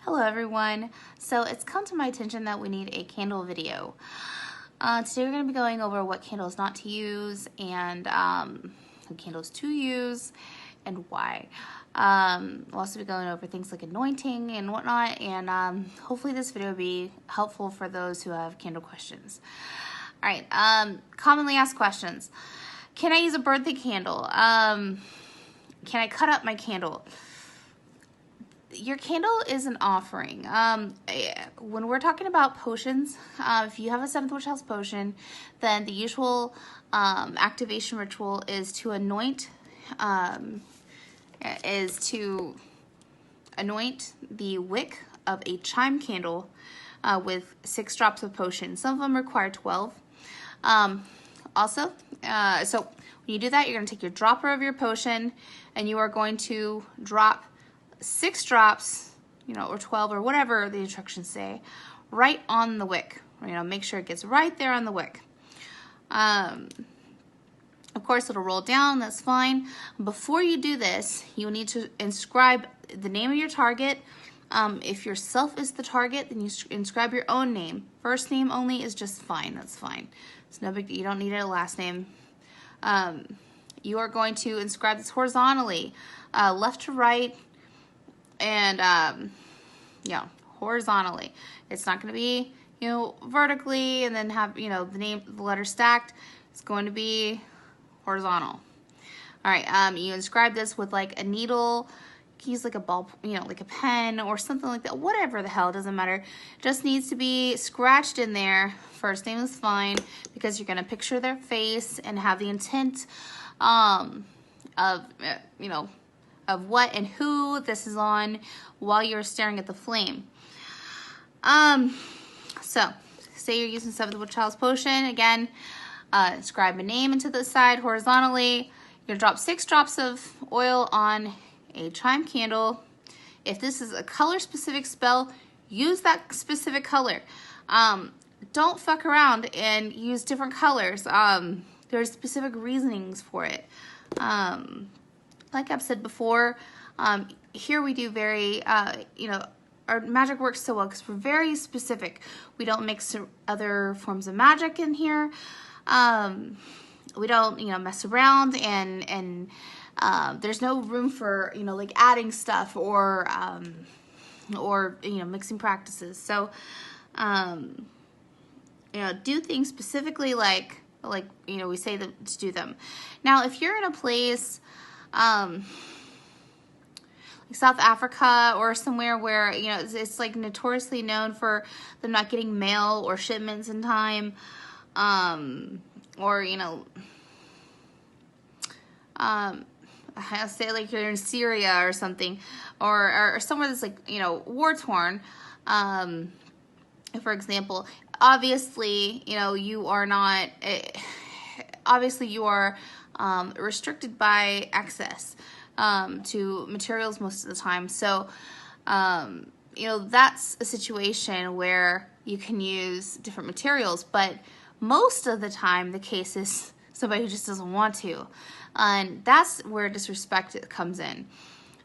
Hello everyone. So it's come to my attention that we need a candle video. Today we're going to be going over what candles not to use and what candles to use and why. We'll also be going over things like anointing and whatnot, and hopefully this video will be helpful for those who have candle questions. Alright, commonly asked questions. Can I use a birthday candle? Can I cut up my candle? Your candle is an offering. When we're talking about potions, if you have a seventh witch house potion, then the usual activation ritual is to anoint the wick of a chime candle with 6 drops of potion. Some of them require 12. So when you do that, you're going to take your dropper of your potion and you are going to drop 6 drops, or 12 or whatever the instructions say, right on the wick. Make sure it gets right there on the wick. Of course, it'll roll down, that's fine. Before you do this, you need to inscribe the name of your target. If yourself is the target, then you inscribe your own name. First name only is just fine, that's fine. It's no big deal, you don't need a last name. You are going to inscribe this horizontally, left to right, and horizontally. It's not going to be, vertically and then have, the letter stacked. It's going to be horizontal. All right, you inscribe this with like a needle, use like a ball, like a pen or something like that, whatever the hell, it doesn't matter. Just needs to be scratched in there. First name is fine because you're going to picture their face and have the intent of what and who this is on while you're staring at the flame. So say you're using seventh witch house potion again. Inscribe a name into the side horizontally. You're gonna drop 6 drops of oil on a chime candle. If this is a color specific spell, use that specific color. Don't fuck around and use different colors. There's specific reasonings for it. Like I've said before, here we do very, our magic works so well because we're very specific. We don't mix other forms of magic in here. We don't, mess around and there's no room for, like adding stuff or mixing practices. So, do things specifically like we say to do them. Now, if you're in a place, like South Africa or somewhere where, it's like notoriously known for them not getting mail or shipments in time, or, I say like you're in Syria or something, or somewhere that's like, war torn, for example, obviously, you are not, obviously you are restricted by access to materials most of the time. So, that's a situation where you can use different materials, but most of the time the case is somebody who just doesn't want to. And that's where disrespect comes in.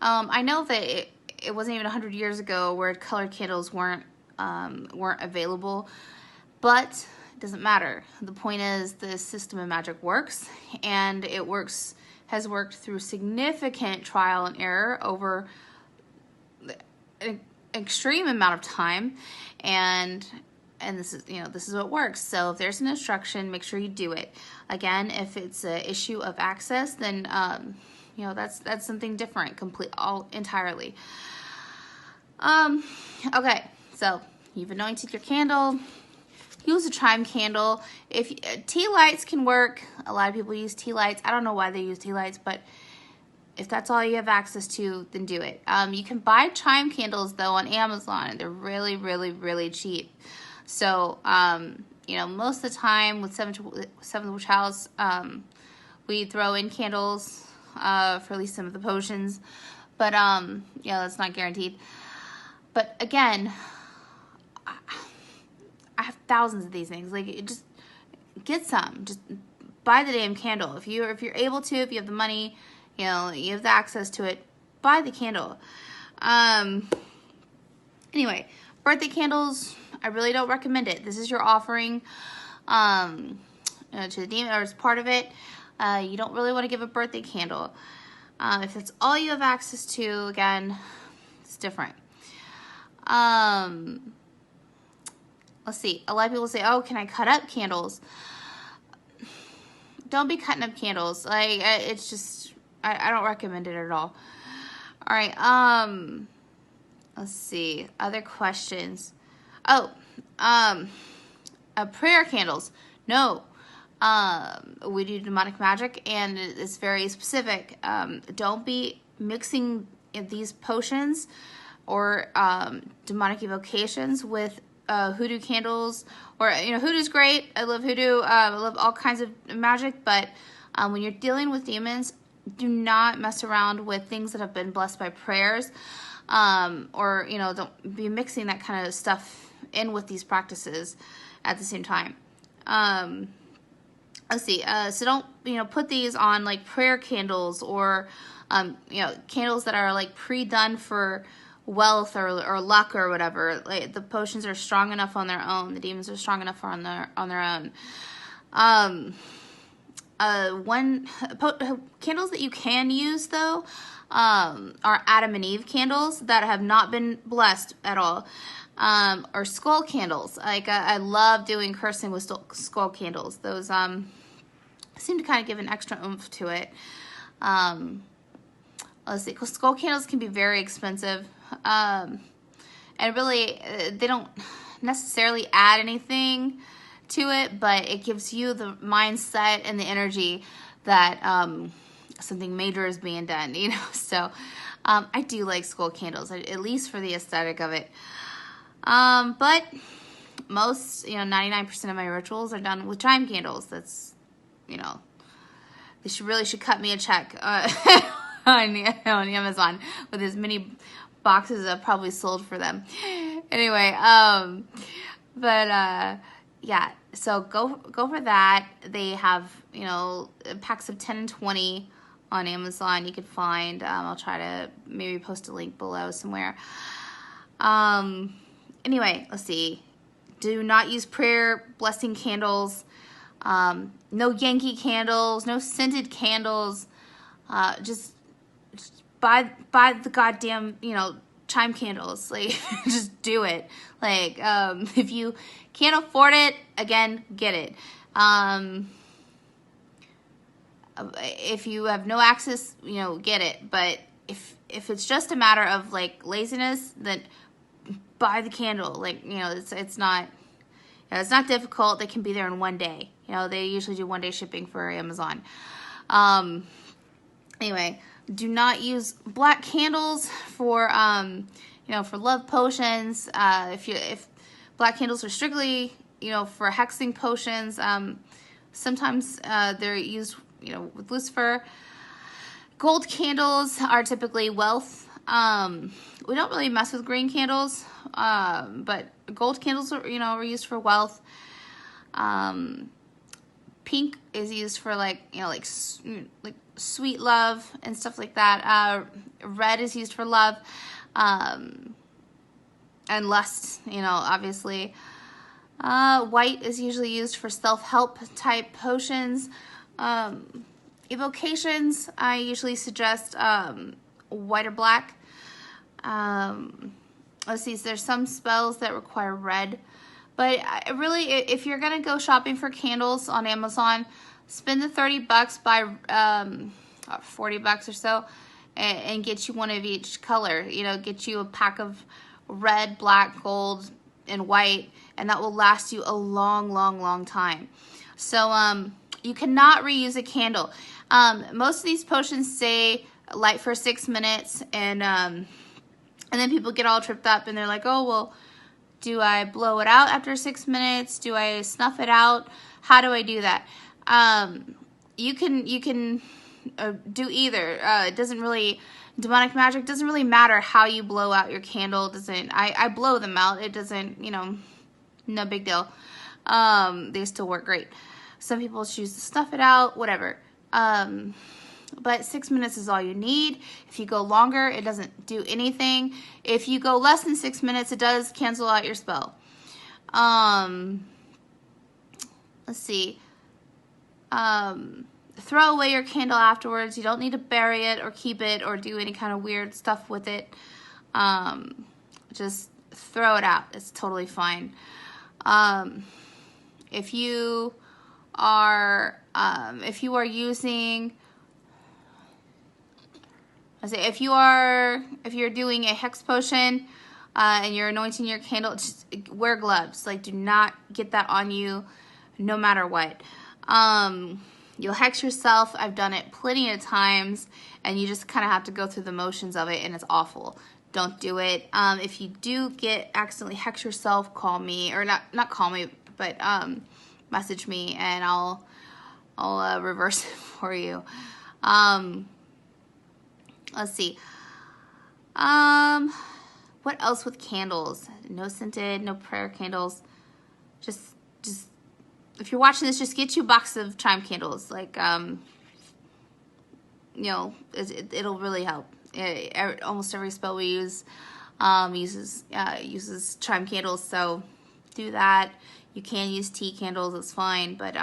I know that it wasn't even 100 years ago where colored candles weren't available, but it doesn't matter. The point is the system of magic works, and it has worked through significant trial and error over an extreme amount of time, and this is what works. So if there's an instruction, make sure you do it. Again, if it's an issue of access, then that's something different, entirely. Okay, so you've anointed your candle. Use a chime candle. If tea lights can work, a lot of people use tea lights. I don't know why they use tea lights, but if that's all you have access to, then do it. You can buy chime candles though on Amazon. They're really, really, really cheap. So most of the time with seventh witch house, we throw in candles for at least some of the potions, but that's not guaranteed. But again, I have thousands of these things. Like, just get some. Just buy the damn candle. If you're able to, if you have the money, you have the access to it, buy the candle. Anyway, birthday candles, I really don't recommend it. This is your offering to the demon, or as part of it. You don't really want to give a birthday candle. If it's all you have access to, again, it's different. Let's see. A lot of people say, oh, can I cut up candles? Don't be cutting up candles. Like, it's just, I don't recommend it at all. All right. Let's see. Other questions. Oh, prayer candles. No. We do Demonic Magick, and it's very specific. Don't be mixing these potions or Demonic Evocations with hoodoo candles. Or, hoodoo's great. I love hoodoo. I love all kinds of magic, but when you're dealing with demons, do not mess around with things that have been blessed by prayers, or don't be mixing that kind of stuff in with these practices at the same time. Let's see. So don't put these on like prayer candles, or candles that are like pre-done for wealth or luck or whatever. Like, the potions are strong enough on their own. The demons are strong enough on their own. Candles that you can use though are Adam and Eve candles that have not been blessed at all, or skull candles. Like, I love doing cursing with skull candles. Those seem to kind of give an extra oomph to it. Let's see, 'cause skull candles can be very expensive, and really they don't necessarily add anything to it, but it gives you the mindset and the energy that something major is being done, So I do like skull candles, at least for the aesthetic of it. But most, 99% of my rituals are done with chime candles. That's, they really should cut me a check on Amazon with as many boxes I've probably sold for them. Anyway, yeah, so go for that. They have, packs of 10 and 20 on Amazon you could find. I'll try to maybe post a link below somewhere. Anyway, let's see. Do not use prayer blessing candles. No Yankee candles, no scented candles. Just buy the goddamn, chime candles. Like, just do it. Like, if you can't afford it, again, get it. If you have no access, get it. But if it's just a matter of like laziness, then buy the candle. Like, it's not difficult. They can be there in one day. They usually do one day shipping for Amazon. Anyway, do not use black candles for for love potions. If black candles are strictly for hexing potions, sometimes they're used with Lucifer. Gold candles are typically wealth. We don't really mess with green candles, but gold candles are are used for wealth. Pink is used for like sweet love and stuff like that. Red is used for love, and lust. Obviously. White is usually used for self-help type potions. Evocations, I usually suggest white or black. Let's see, so there's some spells that require red. But really, if you're going to go shopping for candles on Amazon, spend the $30, buy $40 or so, and get you one of each color. Get you a pack of red, black, gold, and white, and that will last you a long, long, long time. So you cannot reuse a candle. Most of these potions say light for 6 minutes, and then people get all tripped up and they're like, oh, well, do I blow it out after 6 minutes? Do I snuff it out? How do I do that? You can do either. It doesn't really, Demonic Magick doesn't really matter how you blow out your candle. I blow them out. It doesn't, no big deal. They still work great. Some people choose to snuff it out, whatever. but 6 minutes is all you need. If you go longer, it doesn't do anything. If you go less than 6 minutes, it does cancel out your spell. Let's see. Throw away your candle afterwards. You don't need to bury it or keep it or do any kind of weird stuff with it. Just throw it out. It's totally fine. If you are using, if you're doing a hex potion and you're anointing your candle, just wear gloves. Like, do not get that on you, no matter what. You'll hex yourself. I've done it plenty of times, and you just kind of have to go through the motions of it, and it's awful. Don't do it. If you do accidentally hex yourself, call me, or not call me, but message me, and I'll reverse it for you. Let's see. What else with candles? No scented, no prayer candles. Just if you're watching this, just get you a box of chime candles. Like, you know, it'll really help. Almost every spell we use uses chime candles, so do that. You can use tea candles, it's fine, but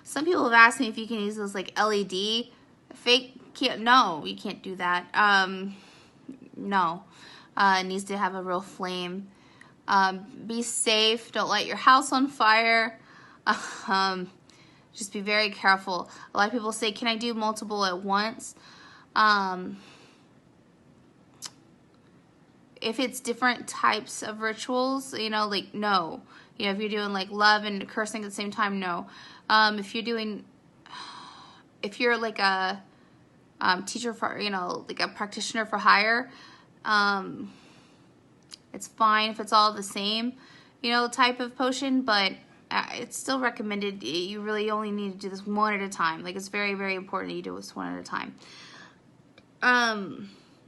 some people have asked me if you can use those like LED fake. No, you can't do that. No, it needs to have a real flame. Be safe. Don't light your house on fire. Just be very careful. A lot of people say, can I do multiple at once? If it's different types of rituals, you know, like, no. You know, if you're doing like love and cursing at the same time, no. If you're like a teacher for, you know, like a practitioner for hire, it's fine if it's all the same, you know, type of potion, but it's still recommended. You really only need to do this one at a time. Like, it's very, very important that you do this one at a time.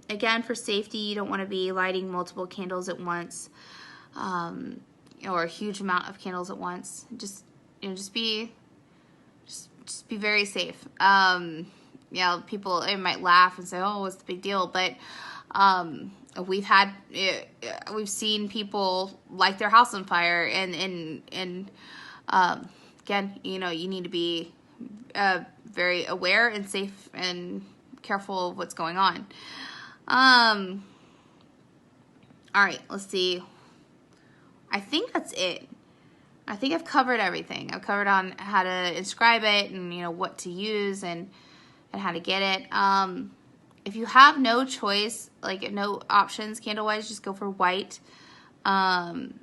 Again, for safety, you don't want to be lighting multiple candles at once, or a huge amount of candles at once. Just be very safe. You know, people, it might laugh and say, "Oh, what's the big deal?" But we've seen people light their house on fire, and again, you know, you need to be very aware and safe and careful of what's going on. All right, let's see. I think that's it. I think I've covered everything. I've covered on how to inscribe it, and, you know, what to use, and how to get it. If you have no choice, like no options candle-wise, just go for white. You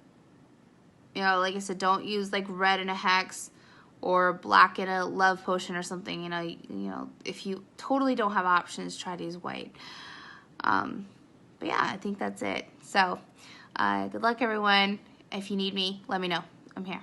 know, like I said, don't use like red in a hex or black in a love potion or something. You know, if you totally don't have options, try to use white. But yeah, I think that's it. So, good luck, everyone. If you need me, let me know. I'm here.